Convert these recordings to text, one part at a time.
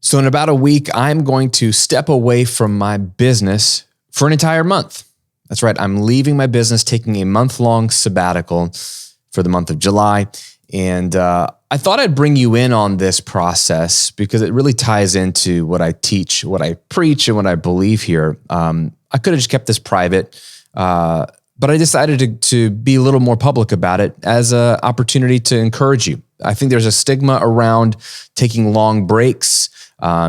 So in about a week, I'm going to step away from my business for an entire month. That's right. I'm leaving my business, taking a month-long sabbatical for the month of July. And I thought I'd bring you in on this process because it really ties into what I teach, what I preach, and what I believe here. I could have just kept this private, but I decided to be a little more public about it as an opportunity to encourage you. I think there's a stigma around taking long breaks,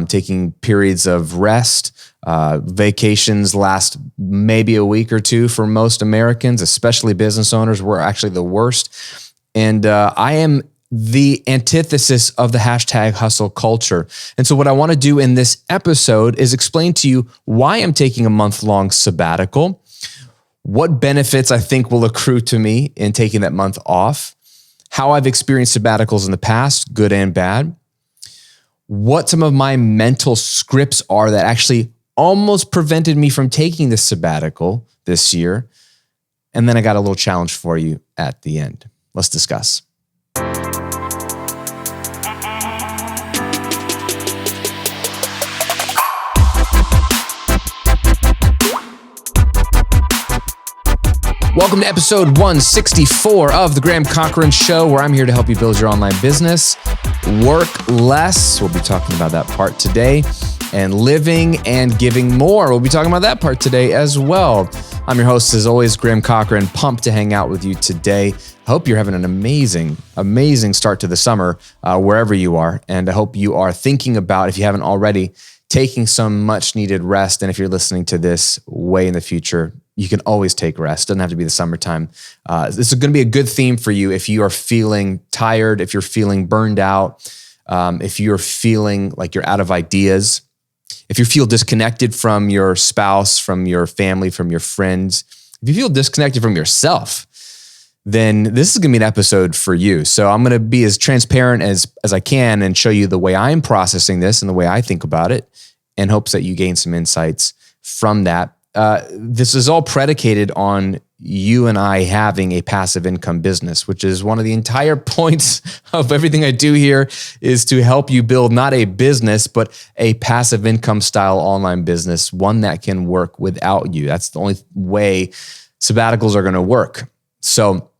taking periods of rest. Vacations last maybe a week or two for most Americans, especially business owners. We're actually the worst. And I am the antithesis of the hashtag hustle culture. And so what I want to do in this episode is explain to you why I'm taking a month-long sabbatical, what benefits I think will accrue to me in taking that month off, how I've experienced sabbaticals in the past, good and bad, what some of my mental scripts are that actually almost prevented me from taking this sabbatical this year. And then I got a little challenge for you at the end. Let's discuss. Welcome to episode 164 of The Graham Cochran Show, where I'm here to help you build your online business, work less. We'll be talking about that part today. And living and giving more. We'll be talking about that part today as well. I'm your host, as always, Graham Cochran. Pumped to hang out with you today. I hope you're having an amazing start to the summer, wherever you are. And I hope you are thinking about, if you haven't already, taking some much needed rest. And if you're listening to this way in the future, you can always take rest. Doesn't have to be the summertime. This is going to be a good theme for you if you are feeling tired, if you're feeling burned out, if you're feeling like you're out of ideas. If you feel disconnected from your spouse, from your family, from your friends, if you feel disconnected from yourself, then this is going to be an episode for you. So I'm going to be as transparent as I can and show you the way I'm processing this and the way I think about it, in hopes that you gain some insights from that. This is all predicated on you and I having a passive income business, which is one of the entire points of everything I do here, is to help you build not a business, but a passive income style online business, one that can work without you. That's the only way sabbaticals are going to work. So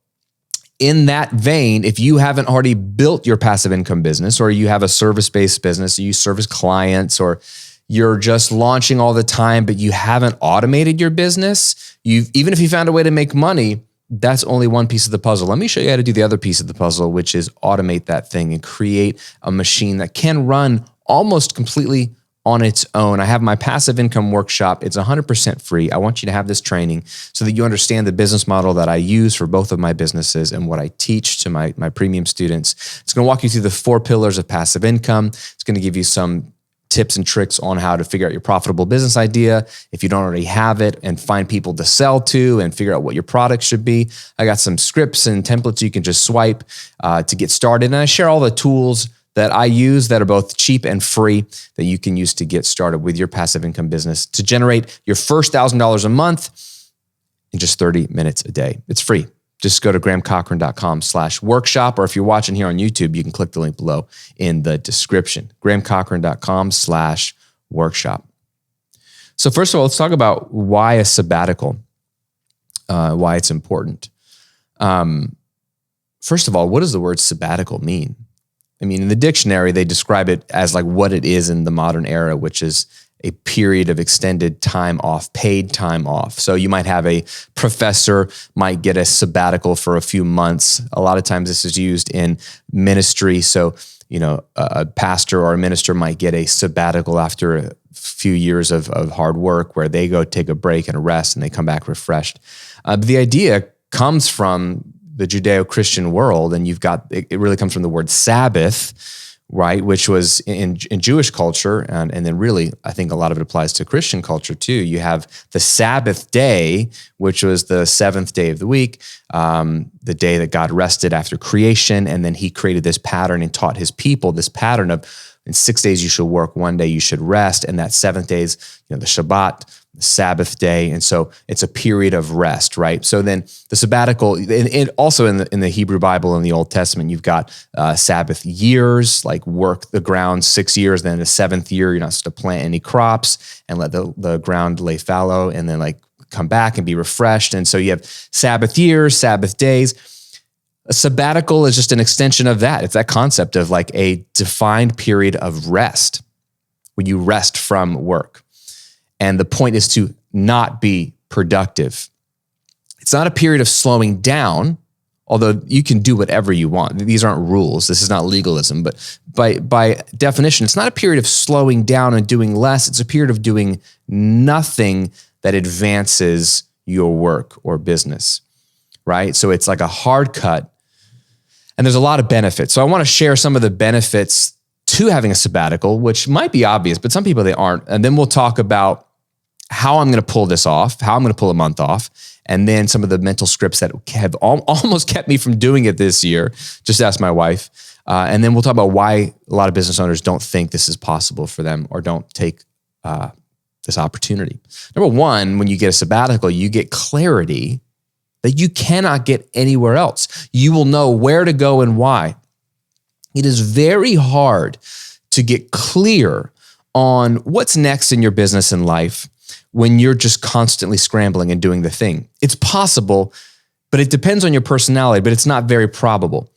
in that vein, if you haven't already built your passive income business, or you have a service-based business, you service clients, or you're just launching all the time, but you haven't automated your business, even if you found a way to make money, that's only one piece of the puzzle. Let me show you how to do the other piece of the puzzle, which is automate that thing and create a machine that can run almost completely on its own. I have my passive income workshop. It's 100% free. I want you to have this training so that you understand the business model that I use for both of my businesses and what I teach to my premium students. It's going to walk you through the 4 pillars of passive income. It's going to give you some tips and tricks on how to figure out your profitable business idea if you don't already have it, and find people to sell to and figure out what your product should be. I got some scripts and templates you can just swipe to get started. And I share all the tools that I use that are both cheap and free that you can use to get started with your passive income business to generate your first $1,000 a month in just 30 minutes a day. It's free. Just go to grahamcochran.com/workshop, or if you're watching here on YouTube, you can click the link below in the description, grahamcochran.com/workshop. So first of all, let's talk about why a sabbatical, why it's important. First of all, what does the word sabbatical mean? I mean, in the dictionary, they describe it as like what it is in the modern era, which is a period of extended time off, paid time off. So you might have a professor might get a sabbatical for a few months. A lot of times this is used in ministry. So, a pastor or a minister might get a sabbatical after a few years of hard work, where they go take a break and a rest and they come back refreshed. But the idea comes from the Judeo-Christian world, and it really comes from the word Sabbath, right? Which was in Jewish culture, and then really, I think a lot of it applies to Christian culture too. You have the Sabbath day, which was the 7th day of the week, the day that God rested after creation, and then he created this pattern and taught his people this pattern of, in 6 days you should work, 1 day you should rest, and that 7th day is, the Shabbat, Sabbath day. And so it's a period of rest, right? So then the sabbatical, and also in the Hebrew Bible in the Old Testament, you've got Sabbath years, like work the ground 6 years, then the seventh year, you're not supposed to plant any crops and let the ground lay fallow, and then like come back and be refreshed. And so you have Sabbath years, Sabbath days. A sabbatical is just an extension of that. It's that concept of like a defined period of rest when you rest from work. And the point is to not be productive. It's not a period of slowing down, although you can do whatever you want. These aren't rules. This is not legalism. But by definition, it's not a period of slowing down and doing less. It's a period of doing nothing that advances your work or business, right? So it's like a hard cut. And there's a lot of benefits. So I want to share some of the benefits to having a sabbatical, which might be obvious, but some people, they aren't. And then we'll talk about how I'm going to pull this off, how I'm going to pull a month off, and then some of the mental scripts that have almost kept me from doing it this year. Just ask my wife. And then we'll talk about why a lot of business owners don't think this is possible for them or don't take this opportunity. Number one, when you get a sabbatical, you get clarity that you cannot get anywhere else. You will know where to go and why. It is very hard to get clear on what's next in your business and life when you're just constantly scrambling and doing the thing. It's possible, but it depends on your personality, but it's not very probable.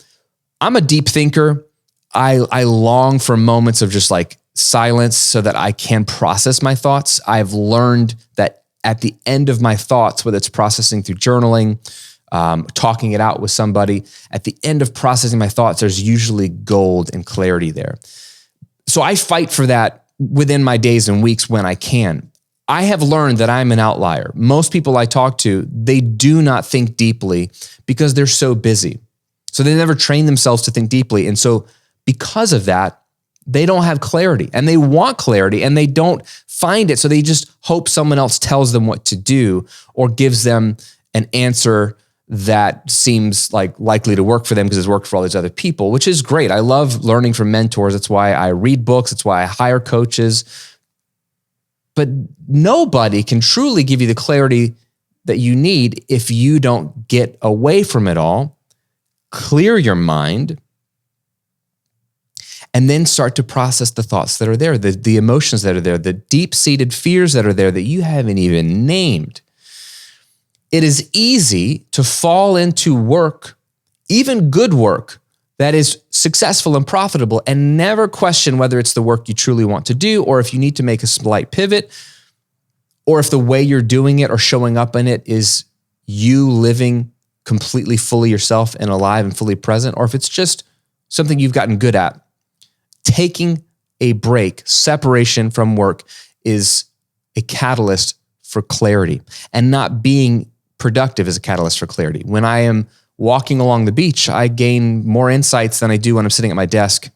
I'm a deep thinker. I long for moments of just like silence so that I can process my thoughts. I've learned that at the end of my thoughts, whether it's processing through journaling, talking it out with somebody, at the end of processing my thoughts, there's usually gold and clarity there. So I fight for that within my days and weeks when I can. I have learned that I'm an outlier. Most people I talk to, they do not think deeply because they're so busy. So they never train themselves to think deeply. And so because of that, they don't have clarity, and they want clarity and they don't find it. So they just hope someone else tells them what to do or gives them an answer that seems like likely to work for them because it's worked for all these other people, which is great. I love learning from mentors. That's why I read books. That's why I hire coaches. But nobody can truly give you the clarity that you need if you don't get away from it all, clear your mind, and then start to process the thoughts that are there, the emotions that are there, the deep-seated fears that are there that you haven't even named. It is easy to fall into work, even good work, that is successful and profitable, and never question whether it's the work you truly want to do, or if you need to make a slight pivot, or if the way you're doing it or showing up in it is you living completely fully yourself and alive and fully present, or if it's just something you've gotten good at. Taking a break, separation from work, is a catalyst for clarity, and not being productive is a catalyst for clarity. When I am walking along the beach, I gain more insights than I do when I'm sitting at my desk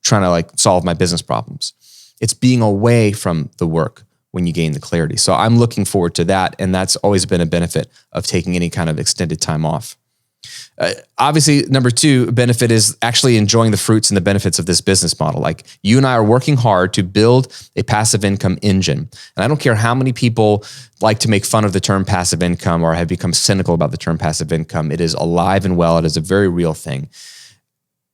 trying to like solve my business problems. It's being away from the work when you gain the clarity. So I'm looking forward to that. And that's always been a benefit of taking any kind of extended time off. Obviously, number two benefit is actually enjoying the fruits and the benefits of this business model. Like you and I are working hard to build a passive income engine. And I don't care how many people like to make fun of the term passive income or have become cynical about the term passive income. It is alive and well. It is a very real thing.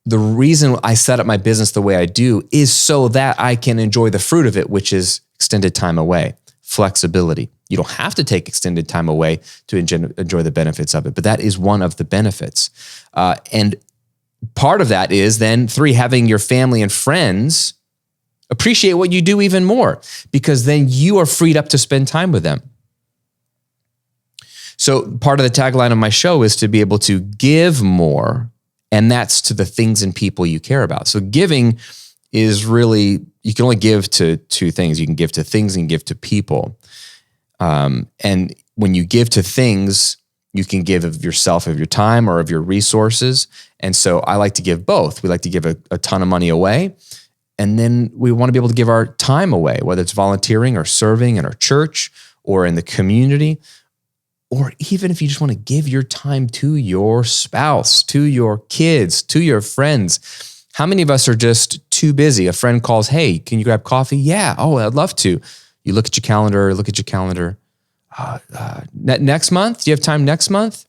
The reason I set up my business the way I do is so that I can enjoy the fruit of it, which is extended time away, flexibility. You don't have to take extended time away to enjoy the benefits of it, but that is one of the benefits. And part of that is then three, having your family and friends appreciate what you do even more, because then you are freed up to spend time with them. So part of the tagline of my show is to be able to give more, and that's to the things and people you care about. So giving is really, you can only give to two things. You can give to things and give to people. And when you give to things, you can give of yourself, of your time, or of your resources. And so I like to give both. We like to give a ton of money away. And then we want to be able to give our time away, whether it's volunteering or serving in our church or in the community, or even if you just want to give your time to your spouse, to your kids, to your friends. How many of us are just too busy? A friend calls, hey, can you grab coffee? Yeah. Oh, I'd love to. You look at your calendar, next month? Do you have time next month?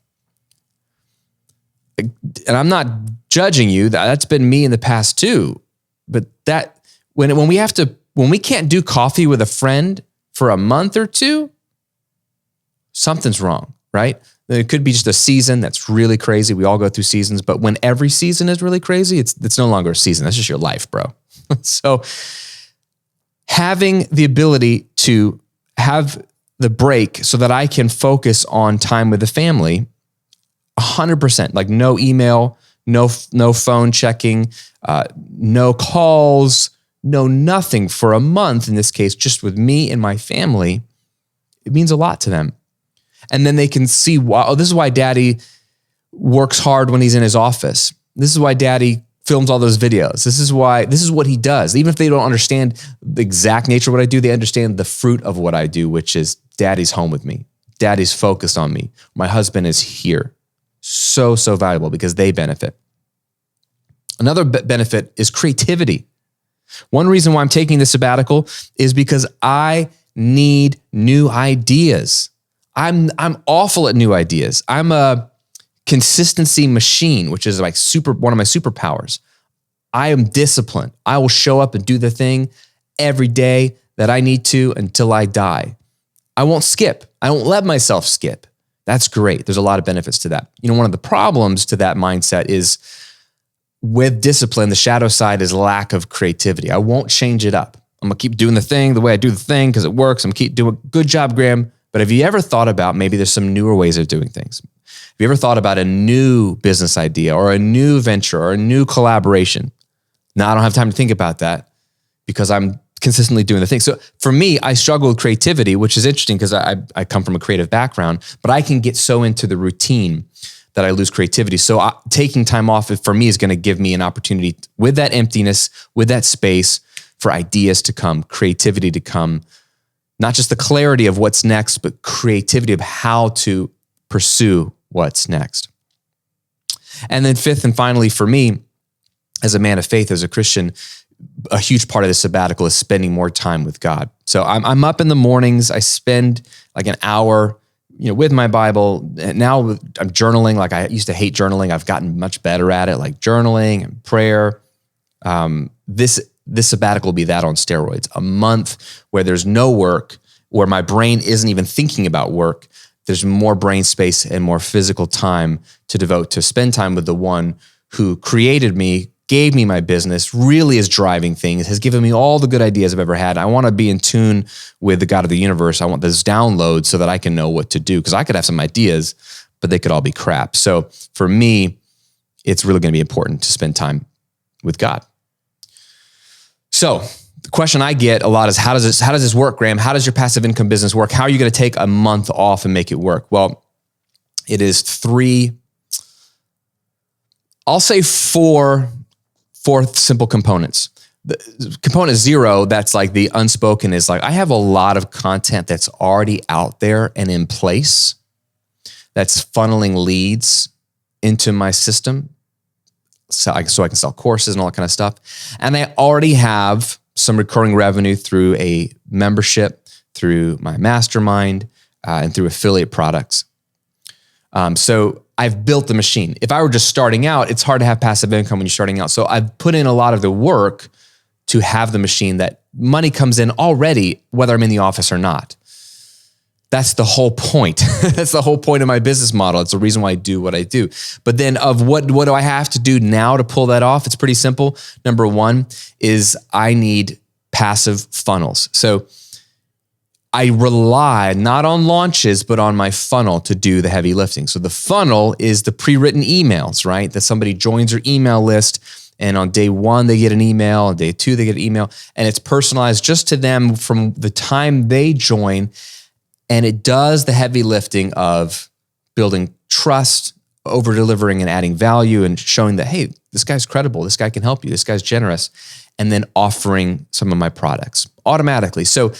And I'm not judging you. That's been me in the past too. But that when we can't do coffee with a friend for a month or two, something's wrong, right? It could be just a season that's really crazy. We all go through seasons, but when every season is really crazy, it's no longer a season. That's just your life, bro. So having the ability to have the break so that I can focus on time with the family, 100%, like no email, no phone checking, no calls, no nothing for a month, in this case, just with me and my family, it means a lot to them. And then they can see, wow, this is why daddy works hard when he's in his office. This is why daddy films all those videos. This is what he does. Even if they don't understand the exact nature of what I do, they understand the fruit of what I do, which is daddy's home with me. Daddy's focused on me. My husband is here. So valuable because they benefit. Another benefit is creativity. One reason why I'm taking this sabbatical is because I need new ideas. I'm awful at new ideas. I'm a consistency machine, which is like one of my superpowers. I am disciplined. I will show up and do the thing every day that I need to until I die. I won't skip. I won't let myself skip. That's great. There's a lot of benefits to that. One of the problems to that mindset is with discipline, the shadow side is lack of creativity. I won't change it up. I'm going to keep doing the thing the way I do the thing because it works. I'm going to keep doing good job, Graham. But have you ever thought about maybe there's some newer ways of doing things? Have you ever thought about a new business idea or a new venture or a new collaboration? Now, I don't have time to think about that because I'm consistently doing the thing. So for me, I struggle with creativity, which is interesting because I come from a creative background, but I can get so into the routine that I lose creativity. So taking time off for me is going to give me an opportunity with that emptiness, with that space for ideas to come, creativity to come, not just the clarity of what's next, but creativity of how to pursue what's next. And then fifth and finally for me, as a man of faith, as a Christian, a huge part of the sabbatical is spending more time with God. So I'm up in the mornings. I spend like an hour, with my Bible. Now I'm journaling. Like I used to hate journaling. I've gotten much better at it, like journaling and prayer. This sabbatical will be that on steroids. A month where there's no work, where my brain isn't even thinking about work. There's more brain space and more physical time to devote to spend time with the one who created me, gave me my business, really is driving things, has given me all the good ideas I've ever had. I want to be in tune with the God of the universe. I want this download so that I can know what to do, because I could have some ideas, but they could all be crap. So for me, it's really going to be important to spend time with God. So the question I get a lot is, how does this work, Graham? How does your passive income business work? How are you going to take a month off and make it work? Well, it is four simple components. The component 0, that's like the unspoken, is like, I have a lot of content that's already out there and in place that's funneling leads into my system so I can sell courses and all that kind of stuff. And I already have some recurring revenue through a membership, through my mastermind, and through affiliate products. So I've built the machine. If I were just starting out, it's hard to have passive income when you're starting out. So I've put in a lot of the work to have the machine that money comes in already, whether I'm in the office or not. That's the whole point. That's the whole point of my business model. It's the reason why I do what I do. But then what do I have to do now to pull that off? It's pretty simple. Number 1 is I need passive funnels. So I rely not on launches, but on my funnel to do the heavy lifting. So the funnel is the pre-written emails, right? That somebody joins your email list, and on day 1, they get an email. On day 2, they get an email, and it's personalized just to them from the time they join. And it does the heavy lifting of building trust, over-delivering and adding value, and showing that, hey, this guy's credible. This guy can help you. This guy's generous. And then offering some of my products automatically. So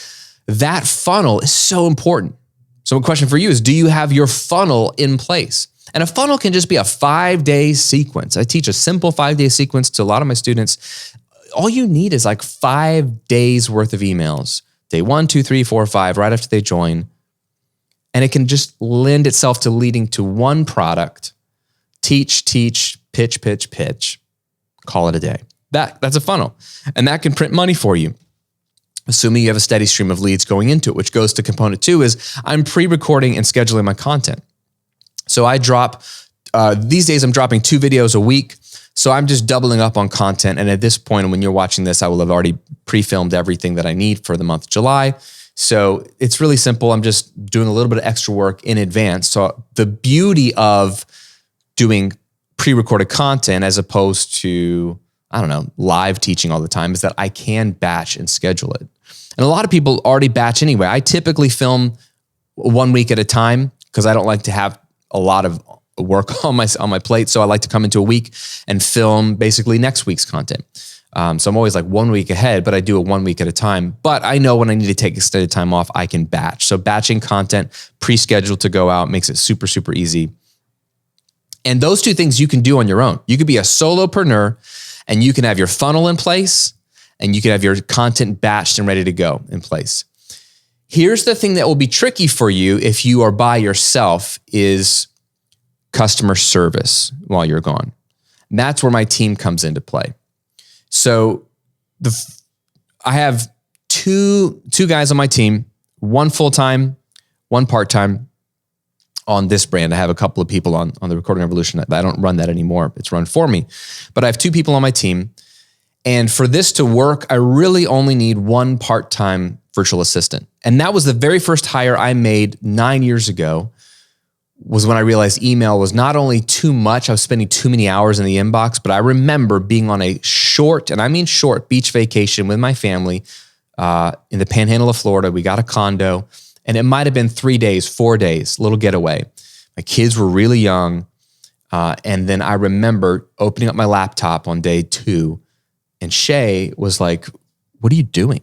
that funnel is so important. So a question for you is, do you have your funnel in place? And a funnel can just be a 5-day sequence. I teach a simple 5-day sequence to a lot of my students. All you need is like 5 days worth of emails day 1, 2, 3, 4, 5, right after they join. And it can just lend itself to leading to one product. Teach, pitch, pitch, pitch. Call it a day. That's a funnel. And that can print money for you, assuming you have a steady stream of leads going into it, which goes to component 2 is I'm pre-recording and scheduling my content. So I drop, these days I'm dropping 2 videos a week. So I'm just doubling up on content. And at this point, when you're watching this, I will have already pre-filmed everything that I need for the month of July. So it's really simple. I'm just doing a little bit of extra work in advance. So the beauty of doing pre-recorded content as opposed to, I don't know, live teaching all the time is that I can batch and schedule it. And a lot of people already batch anyway. I typically film 1 week at a time because I don't like to have a lot of work on my plate. So I like to come into a week and film basically next week's content. So I'm always like 1 week ahead, but I do it 1 week at a time. But I know when I need to take extended time off, I can batch. So batching content pre-scheduled to go out makes it super, super easy. And those 2 things you can do on your own. You could be a solopreneur and you can have your funnel in place and you can have your content batched and ready to go in place. Here's the thing that will be tricky for you if you are by yourself is customer service while you're gone. And that's where my team comes into play. So I have two guys on my team, one full-time, one part-time on this brand. I have a couple of people on the Recording Revolution. I don't run that anymore. It's run for me. But I have 2 people on my team. And for this to work, I really only need one part-time virtual assistant. And that was the very first hire I made 9 years ago, was when I realized email was not only too much, I was spending too many hours in the inbox, but I remember being on a short, and I mean short, beach vacation with my family in the panhandle of Florida. We got a condo, and it might have been 3 days, 4 days, little getaway. My kids were really young. And then I remember opening up my laptop on day 2, and Shay was like, "What are you doing?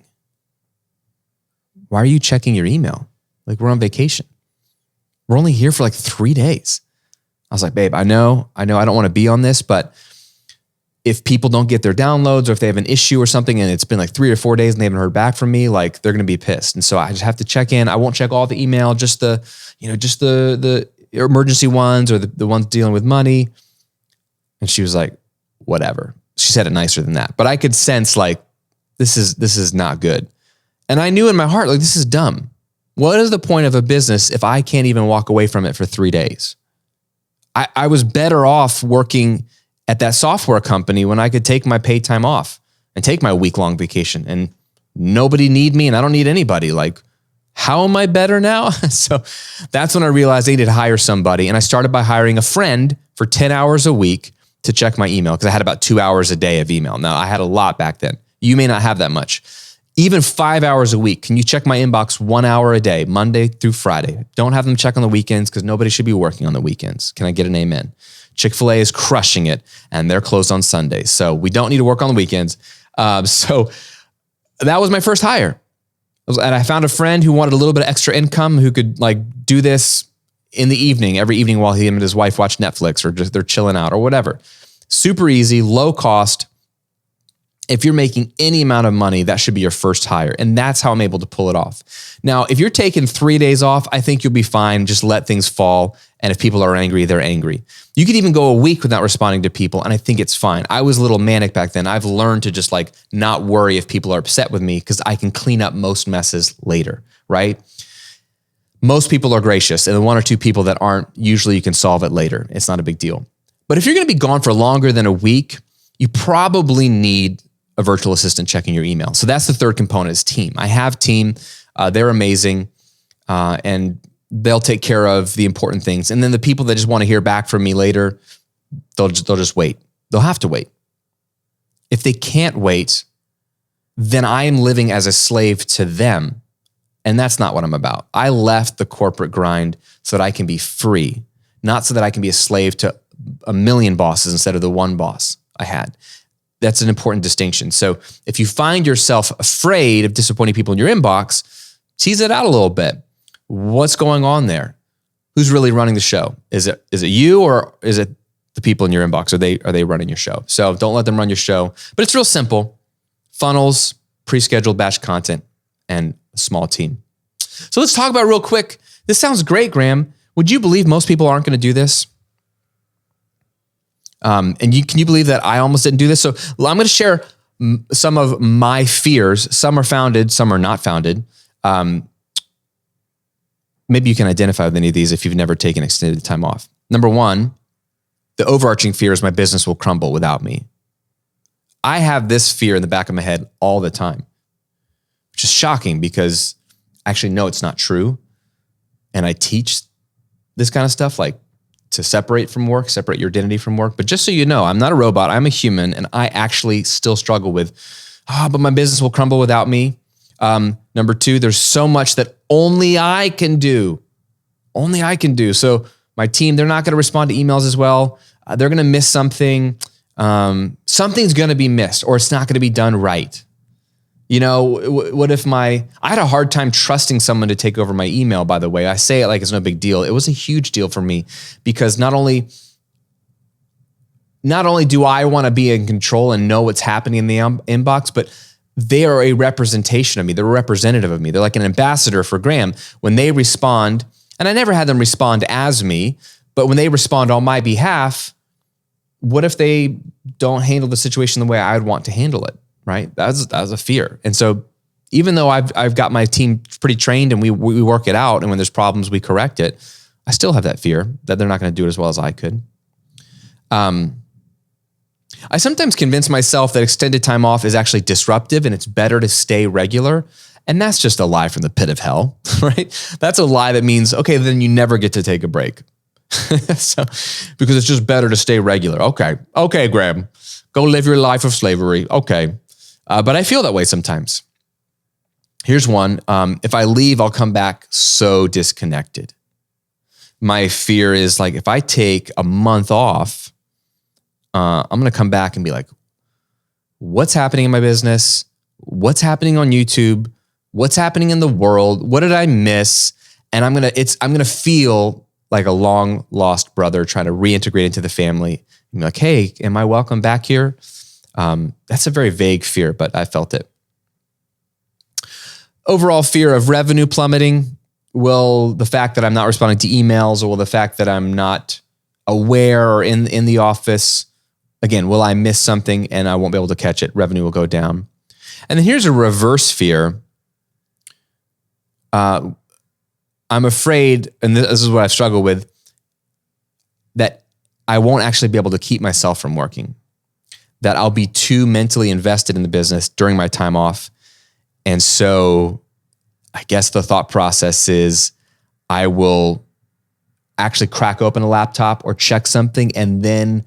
Why are you checking your email? Like, we're on vacation. We're only here for like 3 days." I was like, "Babe, I know I don't want to be on this, but if people don't get their downloads or if they have an issue or something and it's been like 3 or 4 days and they haven't heard back from me, like they're going to be pissed. And so I just have to check in. I won't check all the email, just the emergency ones or the ones dealing with money." And she was like, "Whatever." She said it nicer than that, but I could sense like, this is not good. And I knew in my heart, like, this is dumb. What is the point of a business if I can't even walk away from it for 3 days? I was better off working at that software company when I could take my paid time off and take my week-long vacation and nobody need me and I don't need anybody. Like, how am I better now? So that's when I realized I needed to hire somebody. And I started by hiring a friend for 10 hours a week to check my email because I had about 2 hours a day of email. Now, I had a lot back then. You may not have that much. Even 5 hours a week. Can you check my inbox 1 hour a day, Monday through Friday? Don't have them check on the weekends because nobody should be working on the weekends. Can I get an amen? Chick-fil-A is crushing it and they're closed on Sundays. So we don't need to work on the weekends. So that was my first hire. And I found a friend who wanted a little bit of extra income who could like do this in the evening, every evening while him and his wife watch Netflix or just they're chilling out or whatever. Super easy, low cost. If you're making any amount of money, that should be your first hire. And that's how I'm able to pull it off. Now, if you're taking 3 days off, I think you'll be fine. Just let things fall. And if people are angry, they're angry. You could even go a week without responding to people. And I think it's fine. I was a little manic back then. I've learned to just like not worry if people are upset with me because I can clean up most messes later, right? Most people are gracious. And the 1 or 2 people that aren't, usually you can solve it later. It's not a big deal. But if you're going to be gone for longer than a week, you probably need a virtual assistant checking your email. So that's the third component is team. I have team. They're amazing. And they'll take care of the important things. And then the people that just want to hear back from me later, they'll just wait. They'll have to wait. If they can't wait, then I am living as a slave to them. And that's not what I'm about. I left the corporate grind so that I can be free, not so that I can be a slave to a million bosses instead of the one boss I had. That's an important distinction. So if you find yourself afraid of disappointing people in your inbox, tease it out a little bit. What's going on there? Who's really running the show? Is it you or is it the people in your inbox? Are they running your show? So don't let them run your show. But it's real simple. Funnels, pre-scheduled batch content, and a small team. So let's talk about real quick. This sounds great, Graham. Would you believe most people aren't going to do this? Can you believe that I almost didn't do this? So I'm going to share some of my fears. Some are founded, some are not founded. Maybe you can identify with any of these if you've never taken extended time off. Number one, the overarching fear is my business will crumble without me. I have this fear in the back of my head all the time, which is shocking because I actually know it's not true. And I teach this kind of stuff, like to separate from work, separate your identity from work. But just so you know, I'm not a robot, I'm a human, and I actually still struggle with, but my business will crumble without me. Number two, there's so much that only I can do. Only I can do. So my team, they're not going to respond to emails as well. They're going to miss something. Something's going to be missed, or it's not going to be done right. You know, what if I had a hard time trusting someone to take over my email, by the way. I say it like it's no big deal. It was a huge deal for me because not only do I want to be in control and know what's happening in the inbox, but they are a representation of me. They're a representative of me. They're like an ambassador for Graham. When they respond, and I never had them respond as me, but when they respond on my behalf, what if they don't handle the situation the way I'd want to handle it, right? That was a fear. And so even though I've got my team pretty trained and we work it out, and when there's problems, we correct it, I still have that fear that they're not going to do it as well as I could. I sometimes convince myself that extended time off is actually disruptive and it's better to stay regular. And that's just a lie from the pit of hell, right? That's a lie that means, okay, then you never get to take a break. So, because it's just better to stay regular. Okay, Graham, go live your life of slavery. Okay. But I feel that way sometimes. Here's one. If I leave, I'll come back so disconnected. My fear is like, if I take a month off, I'm going to come back and be like, what's happening in my business? What's happening on YouTube? What's happening in the world? What did I miss? And I'm going to feel like a long lost brother trying to reintegrate into the family. And be like, hey, am I welcome back here? That's a very vague fear, but I felt it. Overall fear of revenue plummeting. Will the fact that I'm not responding to emails, or will the fact that I'm not aware or in the office, again, will I miss something and I won't be able to catch it? Revenue will go down. And then here's a reverse fear. I'm afraid, and this is what I've struggled with, that I won't actually be able to keep myself from working, that I'll be too mentally invested in the business during my time off. And so I guess the thought process is I will actually crack open a laptop or check something, and then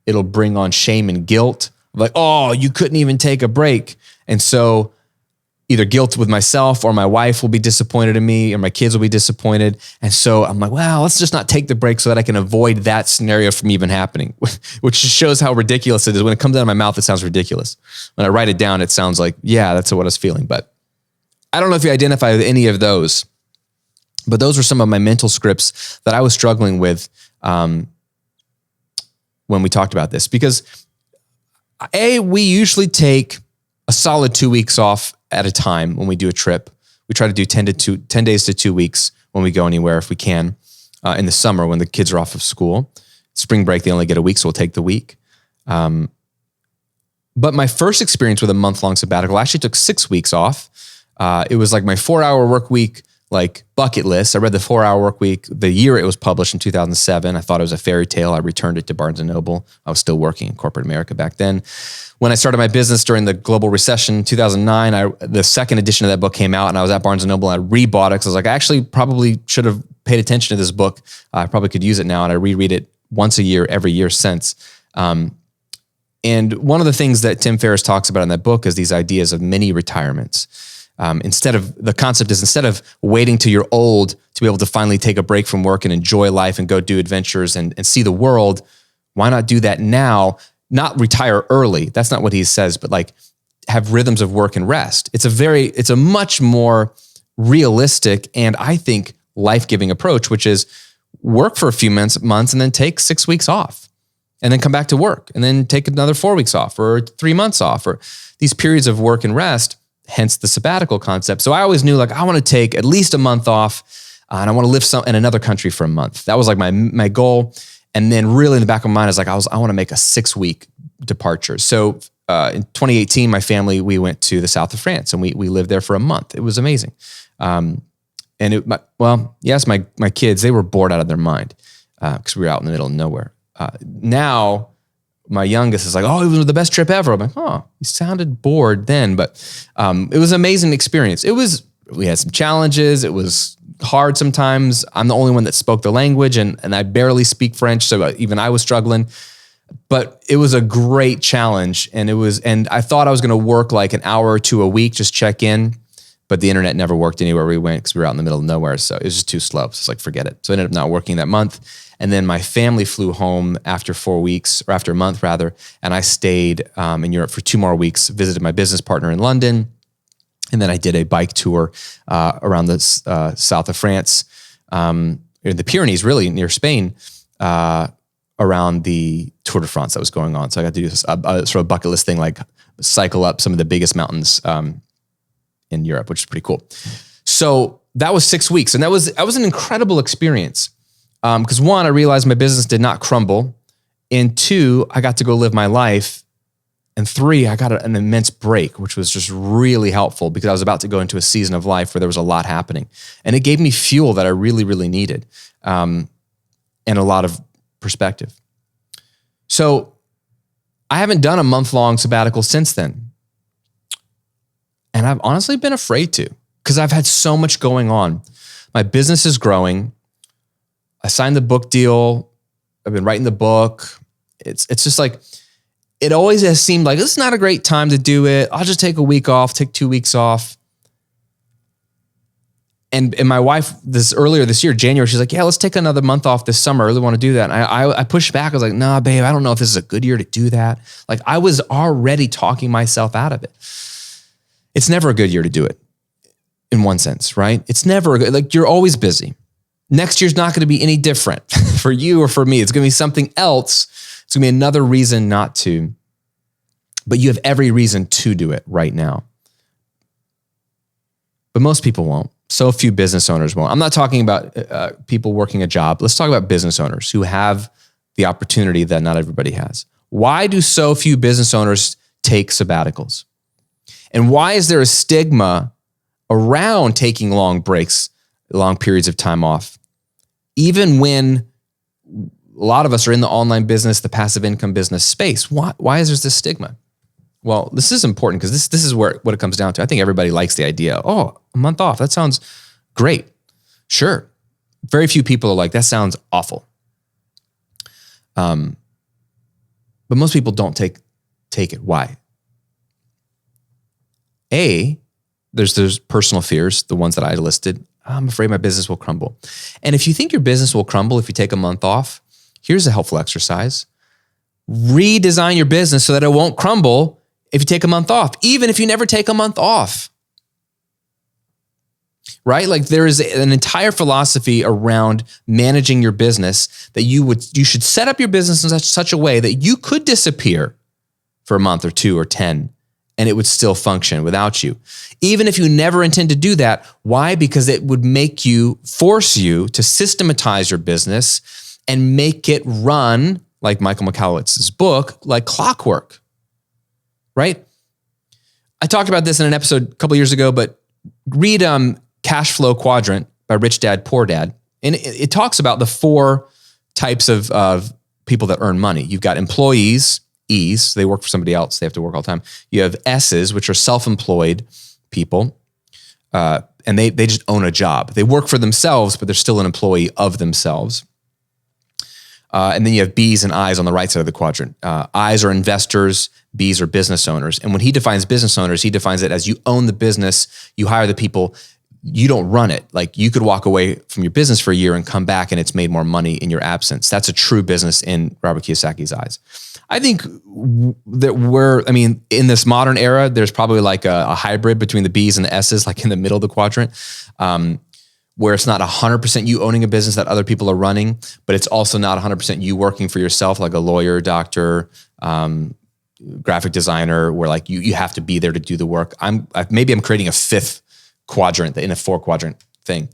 it'll bring on shame and guilt. Like, oh, you couldn't even take a break. And so either guilt with myself, or my wife will be disappointed in me, or my kids will be disappointed. And so I'm like, well, let's just not take the break so that I can avoid that scenario from even happening, which just shows how ridiculous it is. When it comes out of my mouth, it sounds ridiculous. When I write it down, it sounds like, yeah, that's what I was feeling. But I don't know if you identify with any of those, but those were some of my mental scripts that I was struggling with when we talked about this. Because we usually take a solid 2 weeks off at a time when we do a trip. We try to do 10 days to 2 weeks when we go anywhere if we can. In the summer when the kids are off of school. Spring break, they only get a week, so we'll take the week. But my first experience with a month-long sabbatical, I actually took 6 weeks off. It was like my 4-hour work week, like bucket list. I read the 4-hour work week the year it was published in 2007. I thought it was a fairy tale. I returned it to Barnes & Noble. I was still working in corporate America back then. When I started my business during the global recession in 2009, the second edition of that book came out, and I was at Barnes & Noble and I rebought it because I was like, I actually probably should have paid attention to this book. I probably could use it now, and I reread it once a year, every year since. And one of the things that Tim Ferriss talks about in that book is these ideas of mini retirements. Instead of waiting till you're old to be able to finally take a break from work and enjoy life and go do adventures and see the world, why not do that now? Not retire early. That's not what he says, but like have rhythms of work and rest. It's a much more realistic and I think life-giving approach, which is work for a few months and then take 6 weeks off and then come back to work and then take another 4 weeks off or 3 months off, or these periods of work and rest hence the sabbatical concept. So I always knew like, I want to take at least a month off and I want to live in another country for a month. That was like my goal. And then really in the back of my mind is like, I want to make a 6-week departure. So in 2018, my family, we went to the south of France and we lived there for a month. It was amazing. My kids, they were bored out of their mind because we were out in the middle of nowhere. Now my youngest is like, oh, it was the best trip ever. I'm like, oh, you sounded bored then, but it was an amazing experience. We had some challenges. It was hard sometimes. I'm the only one that spoke the language and I barely speak French. So even I was struggling, but it was a great challenge. And I thought I was going to work like an hour or two a week, just check in, but the internet never worked anywhere we went because we were out in the middle of nowhere. So it was just too slow. So it's like, forget it. So I ended up not working that month. And then my family flew home after 4 weeks, or after a month rather. And I stayed in Europe for 2 more weeks, visited my business partner in London. And then I did a bike tour around the south of France, in the Pyrenees, really near Spain, around the Tour de France that was going on. So I got to do this sort of bucket list thing, like cycle up some of the biggest mountains in Europe, which is pretty cool. So that was 6 weeks. And that was an incredible experience. Because 1, I realized my business did not crumble. And 2, I got to go live my life. And 3, I got an immense break, which was just really helpful because I was about to go into a season of life where there was a lot happening. And it gave me fuel that I really, really needed, and a lot of perspective. So I haven't done a month-long sabbatical since then. And I've honestly been afraid to because I've had so much going on. My business is growing. I signed the book deal. I've been writing the book. It's just like, it always has seemed like this is not a great time to do it. I'll just take a week off, take 2 weeks off. And my wife, earlier this year, January, she's like, yeah, let's take another month off this summer. I really want to do that. And I pushed back. I was like, nah, babe, I don't know if this is a good year to do that. Like I was already talking myself out of it. It's never a good year to do it in one sense, right? It's never like you're always busy. Next year's not going to be any different for you or for me. It's going to be something else. It's going to be another reason not to, but you have every reason to do it right now. But most people won't. So few business owners won't. I'm not talking about people working a job. Let's talk about business owners who have the opportunity that not everybody has. Why do so few business owners take sabbaticals? And why is there a stigma around taking long breaks, long periods of time off? Even when a lot of us are in the online business, the passive income business space, why is there this stigma? Well, this is important because this is what it comes down to. I think everybody likes the idea. Oh, a month off. That sounds great. Sure. Very few people are like, that sounds awful. But most people don't take it. Why? There's personal fears, the ones that I listed. I'm afraid my business will crumble. And if you think your business will crumble if you take a month off, here's a helpful exercise. Redesign your business so that it won't crumble if you take a month off, even if you never take a month off. Right? Like there is an entire philosophy around managing your business that you should set up your business in such a way that you could disappear for a month or 2 or 10 and it would still function without you. Even if you never intend to do that. Why? Because it would force you to systematize your business and make it run, like Michael Michalowicz's book, like clockwork, right? I talked about this in an episode a couple years ago, but read Cash Flow Quadrant by Rich Dad, Poor Dad. And it talks about the 4 types of people that earn money. You've got employees, E's, they work for somebody else. They have to work all the time. You have S's, which are self-employed people. And they just own a job. They work for themselves, but they're still an employee of themselves. And then you have B's and I's on the right side of the quadrant. I's are investors, B's are business owners. And when he defines business owners, he defines it as you own the business, you hire the people, you don't run it. Like you could walk away from your business for a year and come back and it's made more money in your absence. That's a true business in Robert Kiyosaki's eyes. I think that in this modern era, there's probably like a hybrid between the B's and the S's, like in the middle of the quadrant, where it's not 100% you owning a business that other people are running, but it's also not 100% you working for yourself, like a lawyer, doctor, graphic designer where like you have to be there to do the work. Maybe I'm creating a 5th quadrant in a 4-quadrant thing.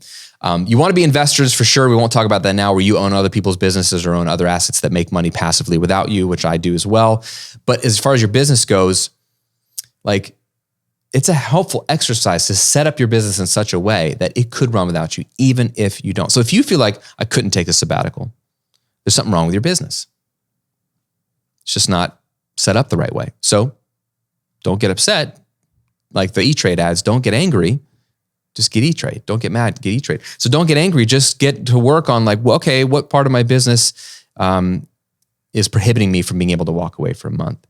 You want to be investors for sure. We won't talk about that now, where you own other people's businesses or own other assets that make money passively without you, which I do as well. But as far as your business goes, like it's a helpful exercise to set up your business in such a way that it could run without you, even if you don't. So if you feel like I couldn't take a sabbatical, there's something wrong with your business. It's just not set up the right way. So don't get upset. Like the E-Trade ads, don't get angry. Just get E-Trade. Don't get mad, get E-Trade. So don't get angry. Just get to work on like, well, okay, what part of my business is prohibiting me from being able to walk away for a month?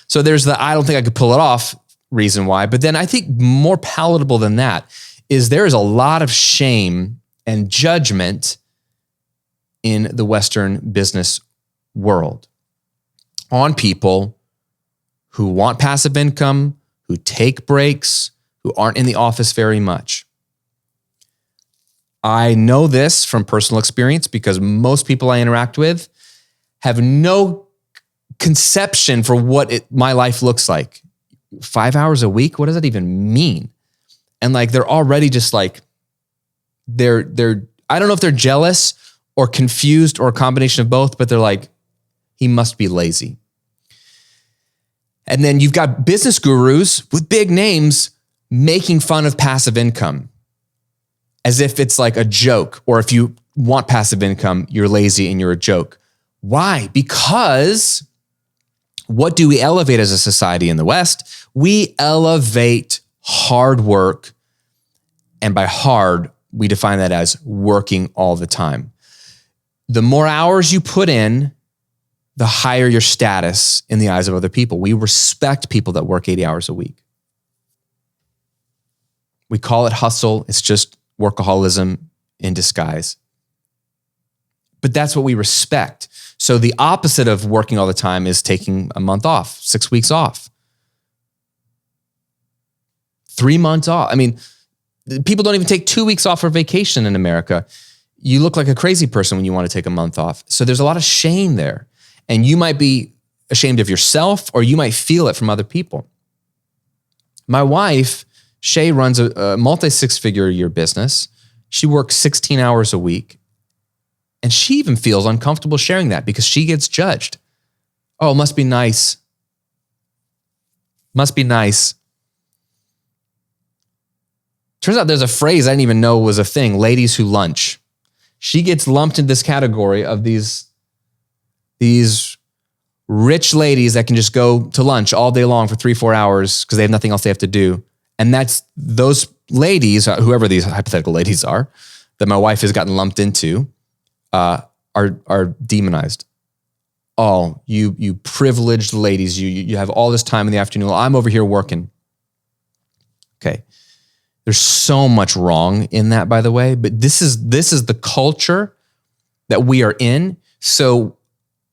So there's the, I don't think I could pull it off reason why. But then I think more palatable than that is there is a lot of shame and judgment in the Western business world on people who want passive income, who take breaks, who aren't in the office very much. I know this from personal experience because most people I interact with have no conception for what my life looks like. 5 hours a week? What does that even mean? And like, they're already just like, they're I don't know if they're jealous or confused or a combination of both, but they're like, he must be lazy. And then you've got business gurus with big names making fun of passive income as if it's like a joke, or if you want passive income, you're lazy and you're a joke. Why? Because what do we elevate as a society in the West? We elevate hard work. And by hard, we define that as working all the time. The more hours you put in, the higher your status in the eyes of other people. We respect people that work 80 hours a week. We call it hustle. It's just workaholism in disguise. But that's what we respect. So the opposite of working all the time is taking a month off, 6 weeks off, 3 months off. I mean, people don't even take 2 weeks off for vacation in America. You look like a crazy person when you want to take a month off. So there's a lot of shame there. And you might be ashamed of yourself, or you might feel it from other people. My wife, Shay, runs a multi-6-figure a year business. She works 16 hours a week. And she even feels uncomfortable sharing that because she gets judged. Oh, must be nice. Must be nice. Turns out there's a phrase I didn't even know was a thing, ladies who lunch. She gets lumped into this category of these rich ladies that can just go to lunch all day long for 3-4 hours because they have nothing else they have to do. And that's those ladies, whoever these hypothetical ladies are, that my wife has gotten lumped into, are demonized. Oh, you privileged ladies, you have all this time in the afternoon. I'm over here working. Okay. There's so much wrong in that, by the way, but this is the culture that we are in. So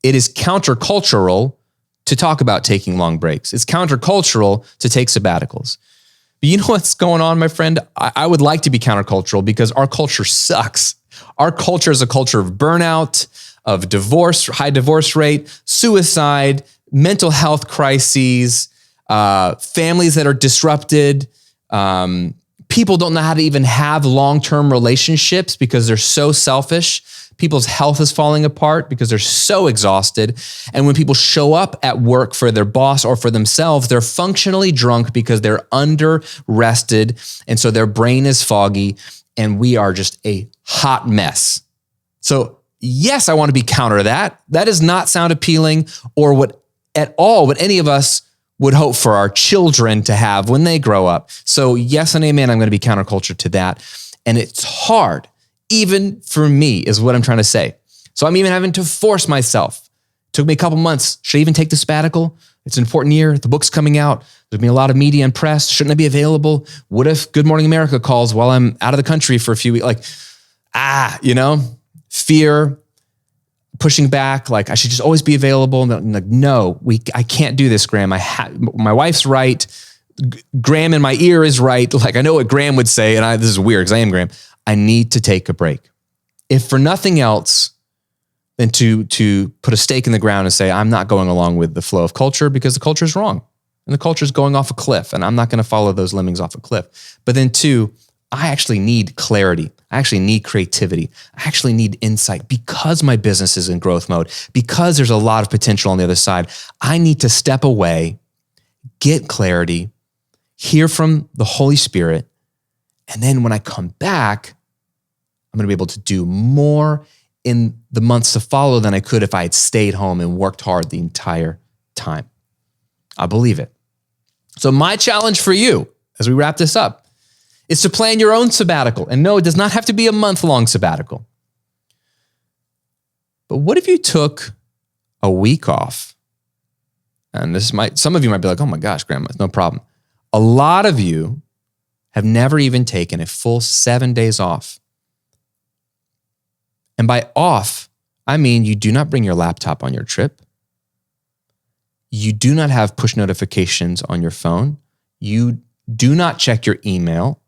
it is countercultural to talk about taking long breaks. It's countercultural to take sabbaticals. But you know what's going on, my friend? I would like to be countercultural because our culture sucks. Our culture is a culture of burnout, of divorce, high divorce rate, suicide, mental health crises, families that are disrupted. People don't know how to even have long-term relationships because they're so selfish. People's health is falling apart because they're so exhausted. And when people show up at work for their boss or for themselves, they're functionally drunk because they're under-rested. And so their brain is foggy, and we are just a hot mess. So yes, I want to be counter to that. That does not sound appealing or what any of us would hope for our children to have when they grow up. So yes and amen, I'm going to be counterculture to that. And it's hard, even for me, is what I'm trying to say. So I'm even having to force myself. It took me a couple months. Should I even take the sabbatical? It's an important year. The book's coming out. There's been a lot of media and press. Shouldn't I be available? What if Good Morning America calls while I'm out of the country for a few weeks? Like, fear, pushing back, like I should just always be available. And like, no, I can't do this, Graham. My wife's right. Graham in my ear is right. Like I know what Graham would say, and this is weird because I am Graham. I need to take a break. If for nothing else, than to put a stake in the ground and say, I'm not going along with the flow of culture because the culture is wrong. And the culture is going off a cliff, and I'm not going to follow those lemmings off a cliff. But then two, I actually need clarity. I actually need creativity. I actually need insight because my business is in growth mode, because there's a lot of potential on the other side. I need to step away, get clarity, hear from the Holy Spirit. And then when I come back, I'm going to be able to do more in the months to follow than I could if I had stayed home and worked hard the entire time. I believe it. So my challenge for you as we wrap this up is to plan your own sabbatical. And no, it does not have to be a month-long sabbatical. But what if you took a week off? And some of you might be like, oh my gosh, Grandma, no problem. A lot of you have never even taken a full 7 days off. And by off, I mean you do not bring your laptop on your trip. You do not have push notifications on your phone. You do not check your email,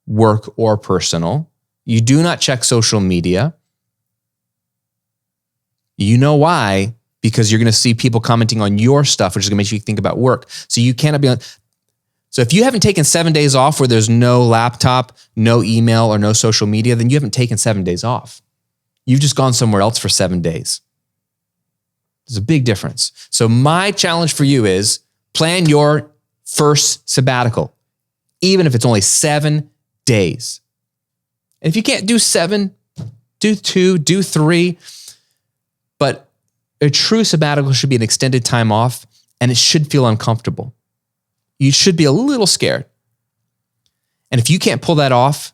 work or personal. You do not check social media. You know why? Because you're going to see people commenting on your stuff, which is going to make you think about work. So you cannot be on. So if you haven't taken 7 days off where there's no laptop, no email, or no social media, then you haven't taken 7 days off. You've just gone somewhere else for 7 days. There's a big difference. So my challenge for you is plan your first sabbatical, even if it's only 7 days. And if you can't do 7, do 2, do 3. But a true sabbatical should be an extended time off, and it should feel uncomfortable. You should be a little scared. And if you can't pull that off,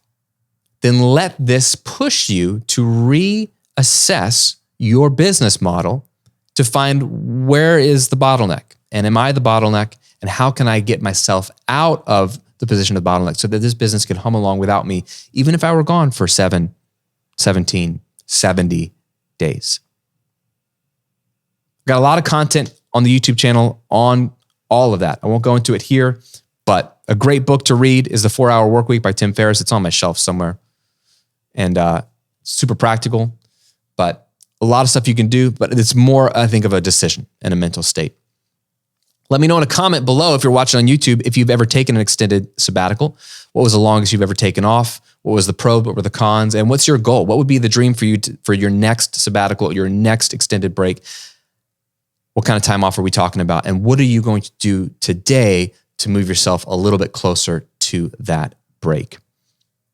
then let this push you to reassess your business model to find where is the bottleneck, and am I the bottleneck, and how can I get myself out of the position of the bottleneck so that this business can hum along without me, even if I were gone for 7, 17, 70 days. Got a lot of content on the YouTube channel on all of that. I won't go into it here, but a great book to read is The 4-Hour Workweek by Tim Ferriss. It's on my shelf somewhere, and super practical, but a lot of stuff you can do, but it's more, I think, of a decision and a mental state. Let me know in a comment below if you're watching on YouTube, if you've ever taken an extended sabbatical. What was the longest you've ever taken off? What was the pros? What were the cons? And what's your goal? What would be the dream for you for your next sabbatical, your next extended break? What kind of time off are we talking about? And what are you going to do today to move yourself a little bit closer to that break?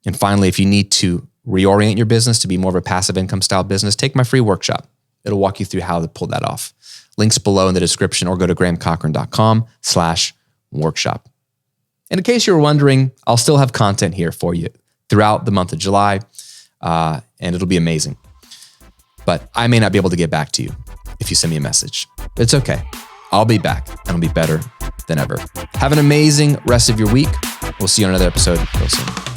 And finally, if you need to reorient your business to be more of a passive income style business, take my free workshop. It'll walk you through how to pull that off. Links below in the description, or go to grahamcochran.com/workshop. And in case you were wondering, I'll still have content here for you throughout the month of July, and it'll be amazing. But I may not be able to get back to you if you send me a message. It's okay. I'll be back, and it'll be better than ever. Have an amazing rest of your week. We'll see you on another episode real soon.